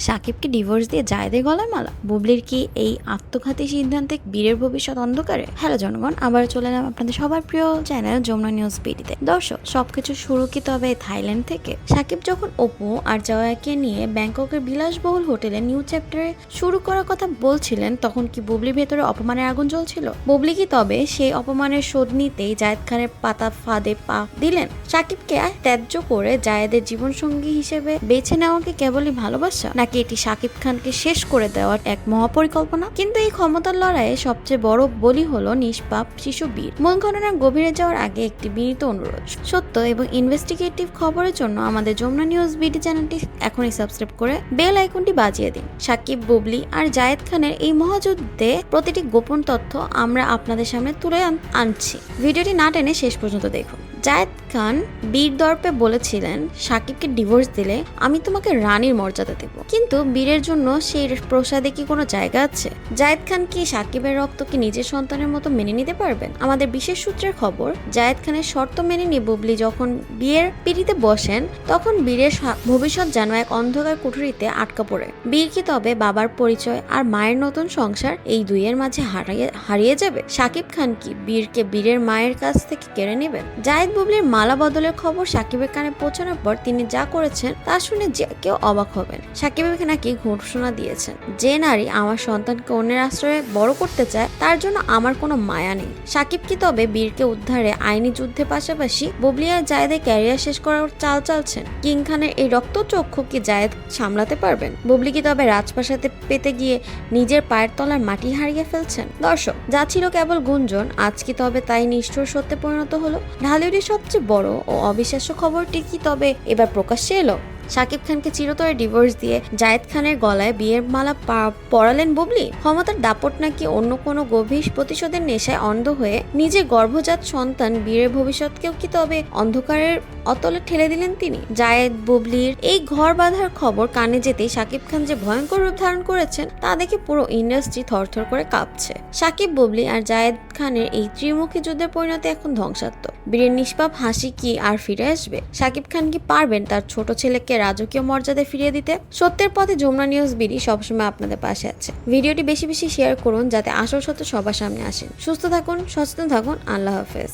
সাকিবকে ডিভোর্স দিয়ে জায়েদের গলায় মালা, বুবলির কি এই আত্মঘাতী সিদ্ধান্তে বীরের ভবিষ্যৎ অন্ধকারে? হ্যালো জনগণ, আবার চলে এলাম আপনাদের সবার প্রিয় চ্যানেল যমুনা নিউজ বিডিতে। দর্শক, সবকিছু শুরু কি তবে থাইল্যান্ড থেকে? সাকিব যখন অপু আর জয়াকে নিয়ে ব্যাংককের বিলাসবহুল হোটেলে নিউ চ্যাপ্টারে শুরু করার কথা বলছিলেন, তখন কি বুবলির ভেতরে অপমানের আগুন জ্বলছিল? বুবলি কি তবে সেই অপমানের শোধ নিতেই জায়েদ খানের পাতা ফাঁদে পা দিলেন? সাকিবকে ত্যায্য করে জায়েদের জীবনসঙ্গী হিসেবে বেছে নেওয়াকে কেবলই ভালোবাসা, নাকি এটি সাকিব খানকে শেষ করে দেওয়ার এক মহাপরিকল্পনা? কিন্তু এই ক্ষমতার লড়াইয়ে সবচেয়ে বড় বলি হলো নিষ্পাপ শিশু বীর। মূল ঘটনার গভীরে যাওয়ার আগে একটি বিনীত অনুরোধ, সত্য এবং ইনভেস্টিগেটিভ খবরের জন্য আমাদের যমুনা নিউজ বিডি চ্যানেলটি এখনই সাবস্ক্রাইব করে বেল আইকনটি বাজিয়ে দিন। সাকিব, বুবলি আর জায়েদ খানের এই মহাযুদ্ধে প্রতিটি গোপন তথ্য আমরা আপনাদের সামনে তুলে আনছি। ভিডিওটি না টেনে শেষ পর্যন্ত দেখুন। জায়েদ খান বীর দর্পে বলেছিলেন, সাকিবকে ডিভোর্স দিলে আমি তোমাকে রানীর মর্যাদা দেব, কিন্তু বীরের জন্য সেই প্রসাদে কি কোনো জায়গা আছে? জায়েদ খান কি সাকিবের রক্তকে নিজের সন্তানের মতো মেনে নিতে পারবেন? আমাদের বিশেষ সূত্রের খবর, জায়েদ খানের শর্ত মেনে নিয়ে বুবলি যখন বিয়ের পিড়িতে বসেন, তখন বীরের ভবিষ্যৎ যেন এক অন্ধকার কুঠুরিতে আটকা পড়ে। বীর কি তবে বাবার পরিচয় আর মায়ের নতুন সংসার এই দুইয়ের মাঝে হারিয়ে যাবে? সাকিব খান কি বীরের মায়ের কাছ থেকে কেড়ে নেবেন? জায়েদ বুবলির মালা বদলের খবর সাকিবের কানে পৌঁছানোর পর তিনি যা করেছেন তা শুনে যে কেউ অবাক হবেন। সাকিব নাকি ঘোষণা দিয়েছেন, যে নারী আমার সন্তানকে অন্যের আশ্রয়ে বড় করতে চায় তার জন্য আমার কোনো মায়া নেই। সাকিব কি তবে বীরকে উদ্ধারে আইনি যুদ্ধের পাশাপাশি বুবলি আর জায়েদের ক্যারিয়ার শেষ করার চাল চালছেন? কিং খানের এই রক্তচক্ষু কি জায়েদ সামলাতে পারবেন? বুবলি কি তবে রাজপ্রাসাদে পেতে গিয়ে নিজের পায়ের তলার মাটি হারিয়ে ফেলছেন? দর্শক, যা ছিল কেবল গুঞ্জন, আজ কি তবে তাই নিষ্ঠুর সত্যে পরিণত হলো? ঢালিউডের সবচেয়ে বড় ও অবিশ্বাস্য খবরটি কি তবে এবার প্রকাশ্যে এলো? সাকিব খানকে চিরতরে ডিভোর্স দিয়ে জায়েদ খানের গলায় বিয়ের মালা পরালেন বুবলি। ক্ষমতার দাপট নাকি অন্য কোনো গভীর প্রতিশোধের নেশায় অন্ধ হয়ে নিজের গর্ভজাত সন্তান বীরের ভবিষ্যৎকেও কি তবে অন্ধকারের অতলে ঠেলে দিলেন তিনি? জায়েদ বুবলির এই ঘর বাঁধার খবর কানে যেতেই সাকিব খান যে ভয়ঙ্কর রূপ ধারণ করেছেন তা দেখে পুরো ইন্ডাস্ট্রি থরথর করে কাঁপছে। সাকিব, বুবলি আর জায়েদ খানের এই ত্রিমুখী যুদ্ধের পরিণতি এখন ধ্বংসাত্মক। বীরের নিষ্পাপ হাসি কি আর ফিরে আসবে? সাকিব খান কি পারবেন তার ছোট ছেলেকে রাজকীয় মর্যাদা ফিরিয়ে দিতে? সত্যের পথে যমুনা নিউজ বিডি সবসময় আপনাদের পাশে আছে। ভিডিওটি বেশি বেশি শেয়ার করুন যাতে আসল সত্য সবার সামনে আসে। সুস্থ থাকুন, সচেতন থাকুন। আল্লাহ হাফেজ।